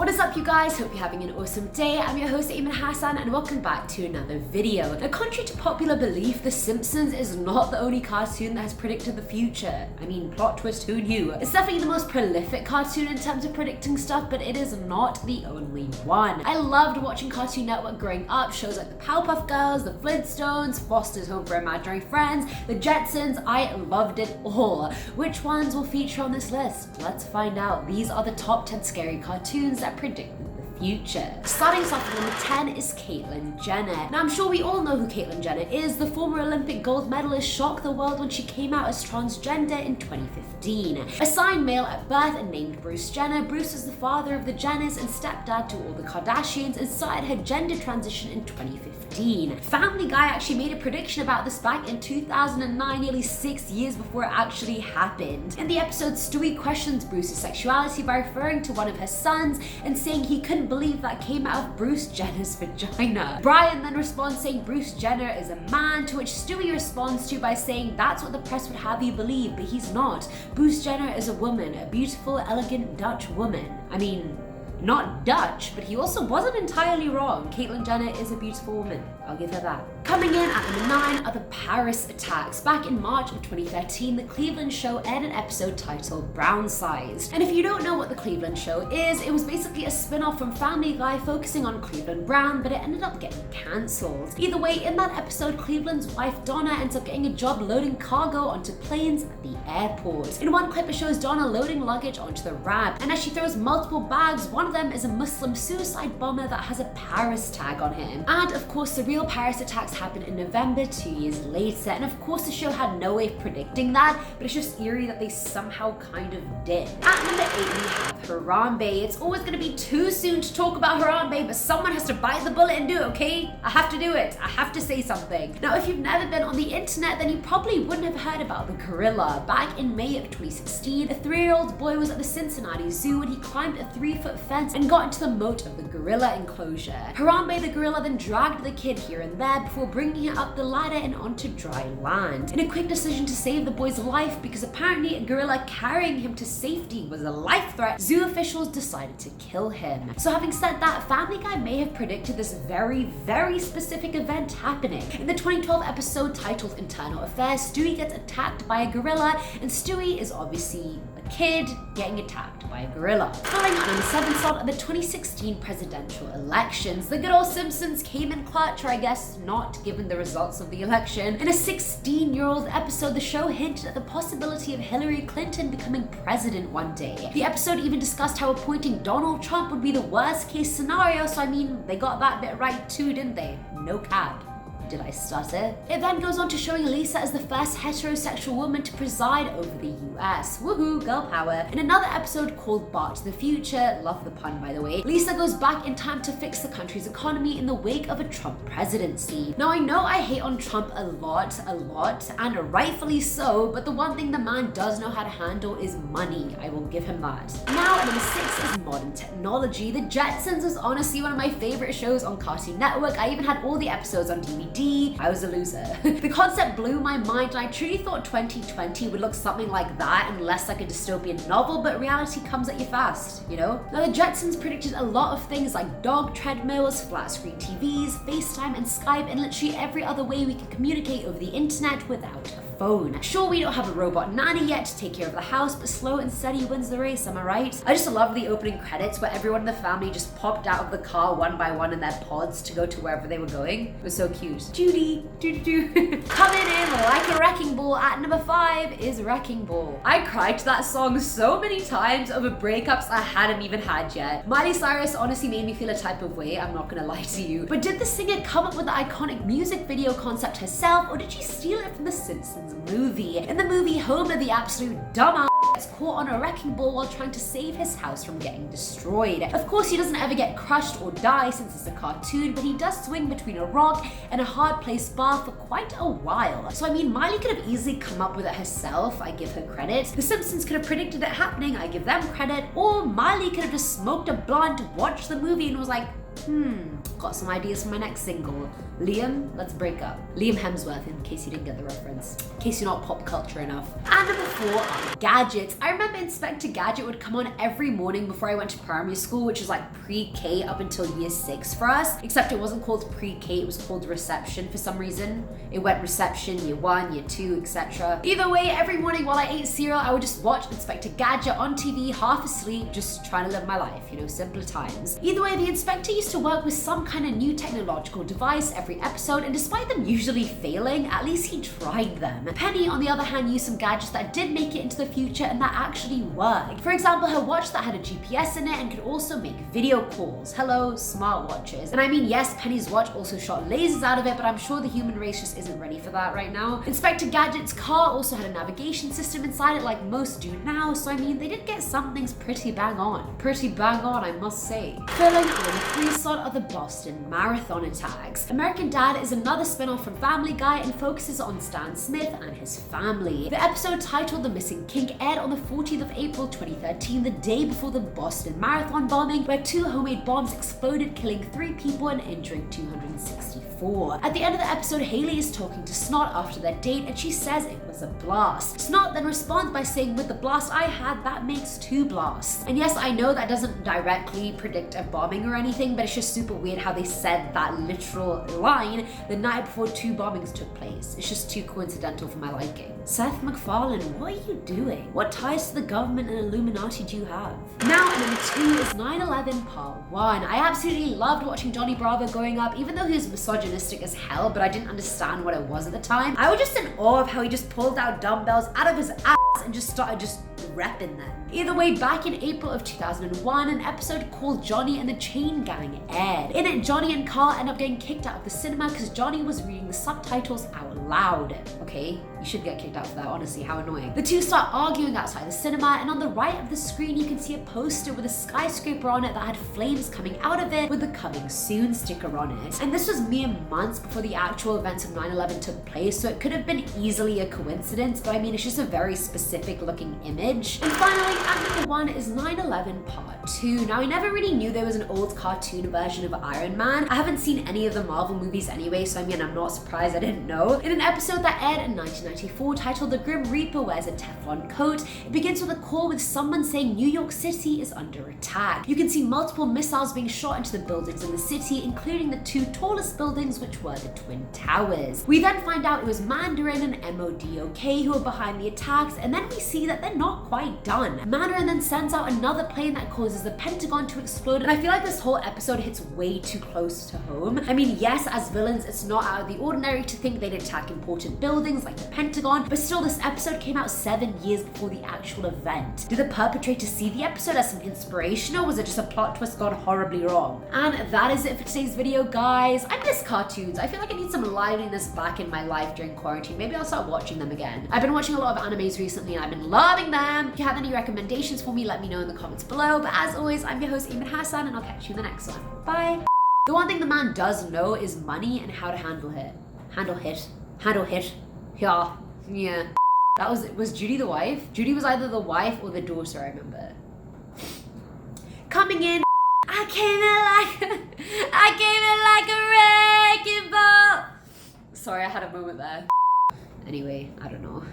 What is up, you guys? Hope you're having an awesome day. I'm your host Eamon Hassan and welcome back to another video. Now, contrary to popular belief, The Simpsons is not the only cartoon that has predicted the future. I mean, plot twist, who knew? It's definitely the most prolific cartoon in terms of predicting stuff, but it is not the only one. I loved watching Cartoon Network growing up, shows like the Powerpuff Girls, the Flintstones, Foster's Home for Imaginary Friends, the Jetsons. I loved it all. Which ones will feature on this list? Let's find out. These are the top 10 scary cartoons that predicted the future. Starting us off at number 10 is Caitlyn Jenner. Now, I'm sure we all know who Caitlyn Jenner is. The former Olympic gold medalist shocked the world when she came out as transgender in 2015. Assigned male at birth and named Bruce Jenner, Bruce was the father of the Jenners and stepdad to all the Kardashians and started her gender transition in 2015. Family Guy actually made a prediction about this back in 2009, nearly 6 years before it actually happened. In the episode, Stewie questions Bruce's sexuality by referring to one of her sons and saying he couldn't believe that came out of Bruce Jenner's vagina. Brian then responds saying Bruce Jenner is a man, to which Stewie responds to by saying that's what the press would have you believe, but he's not. Bruce Jenner is a woman, a beautiful, elegant Dutch woman. I mean, not Dutch, but he also wasn't entirely wrong. Caitlyn Jenner is a beautiful woman. I'll give her that. Coming in at number 9 are the Paris attacks. Back in March of 2013, the Cleveland Show aired an episode titled Brown Sized. And if you don't know what the Cleveland Show is, it was basically a spin-off from Family Guy focusing on Cleveland Brown, but it ended up getting cancelled. Either way, in that episode, Cleveland's wife Donna ends up getting a job loading cargo onto planes at the airport. In one clip, it shows Donna loading luggage onto the ramp, and as she throws multiple bags, one of them is a Muslim suicide bomber that has a Paris tag on him. And of course, the real Paris attacks happened in November 2 years later, and of course the show had no way of predicting that, but it's just eerie that they somehow kind of did. At number 8 we have HARAMBE. It's always going to be too soon to talk about HARAMBE, but someone has to bite the bullet and do it, okay? I have to do it. I have to say something. Now, if you've never been on the internet, then you probably wouldn't have heard about the gorilla. Back in May of 2016, a 3-year-old boy was at the Cincinnati Zoo when he climbed a 3-foot fence and got into the moat of the gorilla enclosure. HARAMBE the gorilla then dragged the kid here and there before bringing it up the ladder and onto dry land. In a quick decision to save the boy's life, because apparently a gorilla carrying him to safety was a life threat, zoo officials decided to kill him. So having said that, Family Guy may have predicted this very specific event happening. In the 2012 episode titled Internal Affairs, Stewie gets attacked by a gorilla, and Stewie is obviously a kid getting attacked by a gorilla. Following on the 7th slot of the 2016 presidential elections, the good old Simpsons came in clutch, or I guess not, given the results of the election. In a 16-year-old episode, the show hinted at the possibility of Hillary Clinton becoming president one day. The episode even discussed how appointing Donald Trump would be the worst case scenario, so I mean, they got that bit right too, didn't they? No cap. Did I stutter? It then goes on to showing Lisa as the first heterosexual woman to preside over the US. Woohoo, girl power. In another episode called Bart to the Future, love the pun by the way, Lisa goes back in time to fix the country's economy in the wake of a Trump presidency. Now, I know I hate on Trump a lot, and rightfully so, but the one thing the man does know how to handle is money. I will give him that. Now, at number 6 is modern technology. The Jetsons is honestly one of my favorite shows on Cartoon Network. I even had all the episodes on DVD. I was a loser. The concept blew my mind, and I truly thought 2020 would look something like that and less like a dystopian novel, but reality comes at you fast, you know? Now, the Jetsons predicted a lot of things like dog treadmills, flat screen TVs, FaceTime and Skype, and literally every other way we can communicate over the internet without a phone. Sure, we don't have a robot nanny yet to take care of the house, but slow and steady wins the race, am I right? I just love the opening credits where everyone in the family just popped out of the car one by one in their pods to go to wherever they were going. It was so cute. Judy, Coming in like a wrecking ball at number 5 is Wrecking Ball. I cried to that song so many times over breakups I hadn't even had yet. Miley Cyrus honestly made me feel a type of way, I'm not gonna lie to you. But did the singer come up with the iconic music video concept herself, or did she steal it from the Simpsons movie? In the movie, Homer, the absolute dumbass, gets caught on a wrecking ball while trying to save his house from getting destroyed. Of course, he doesn't ever get crushed or die since it's a cartoon, but he does swing between a rock and a hard placed bar for quite a while. So I mean, Miley could have easily come up with it herself, I give her credit. The Simpsons could have predicted it happening, I give them credit. Or Miley could have just smoked a blunt, watched the movie and was like, Got some ideas for my next single. Liam, let's break up. Liam Hemsworth, in case you didn't get the reference. In case you're not pop culture enough. And number 4 are gadgets. I remember Inspector Gadget would come on every morning before I went to primary school, which is like pre-K up until year 6 for us. Except it wasn't called pre-K, it was called reception for some reason. It went reception, year 1, year 2, etc. Either way, every morning while I ate cereal, I would just watch Inspector Gadget on TV, half asleep, just trying to live my life, you know, simpler times. Either way, the inspector used to work with some kind of new technological device every episode, and despite them usually failing, at least he tried them. Penny, on the other hand, used some gadgets that did make it into the future and that actually worked. For example, her watch that had a GPS in it and could also make video calls. Hello, smartwatches. And I mean, yes, Penny's watch also shot lasers out of it, but I'm sure the human race just isn't ready for that right now. Inspector Gadget's car also had a navigation system inside it like most do now, so I mean, they did get some things pretty bang on. Pretty bang on, I must say. Filling in the 3 slot are the Boston Marathon attacks. American Dad is another spin-off from Family Guy and focuses on Stan Smith and his family. The episode titled The Missing Kink aired on the 14th of April 2013, the day before the Boston Marathon bombing, where 2 homemade bombs exploded, killing 3 people and injuring 264. At the end of the episode, Haley is talking to Snot after their date and she says it was a blast. Snot then responds by saying, with the blast I had, that makes 2 blasts. And yes, I know that doesn't directly predict a bombing or anything, but it's just super weird how they said that literal line the night before 2 bombings took place. It's just too coincidental for my liking. Seth MacFarlane, what are you doing? What ties to the government and Illuminati do you have? Now, number 2 is 9/11 Part 1. I absolutely loved watching Johnny Bravo growing up, even though he was misogynistic as hell, but I didn't understand what it was at the time. I was just in awe of how he just pulled out dumbbells out of his ass and just started repping them. Either way, back in April of 2001, an episode called Johnny and the Chain Gang aired. In it, Johnny and Carl end up getting kicked out of the cinema because Johnny was reading the subtitles out loud. Okay, you should get kicked out for that, honestly, how annoying. The 2 start arguing outside the cinema, and on the right of the screen you can see a poster with a skyscraper on it that had flames coming out of it with the coming soon sticker on it. And this was mere months before the actual events of 9/11 took place, so it could have been easily a coincidence, but I mean, it's just a very specific looking image. And finally, at number 1 is 9/11 Part 2. Now, I never really knew there was an old cartoon version of Iron Man. I haven't seen any of the Marvel movies anyway, so I mean, I'm not surprised I didn't know. In an episode that aired in 1994 titled The Grim Reaper Wears a Teflon Coat, it begins with a call with someone saying New York City is under attack. You can see multiple missiles being shot into the buildings in the city, including the 2 tallest buildings, which were the Twin Towers. We then find out it was Mandarin and MODOK who are behind the attacks, and then we see that they're not quite done. Mandarin then sends out another plane that causes the Pentagon to explode, and I feel like this whole episode hits way too close to home. I mean, yes, as villains, it's not out of the ordinary to think they'd attack important buildings like the Pentagon, but still, this episode came out 7 years before the actual event. Did the perpetrator see the episode as some inspiration, or was it just a plot twist gone horribly wrong? And that is it for today's video, guys. I miss cartoons. I feel like I need some liveliness back in my life during quarantine. Maybe I'll start watching them again. I've been watching a lot of animes recently and I've been loving them. If you have any recommendations for me, let me know in the comments below. But as always, I'm your host, Eamon Hassan, and I'll catch you in the next one. Bye. The one thing the man does know is money and how to handle it. Handle it. Yeah. That was Judy the wife? Judy was either the wife or the daughter, I remember. Coming in, I came in like a wrecking ball. Sorry, I had a moment there. Anyway, I don't know.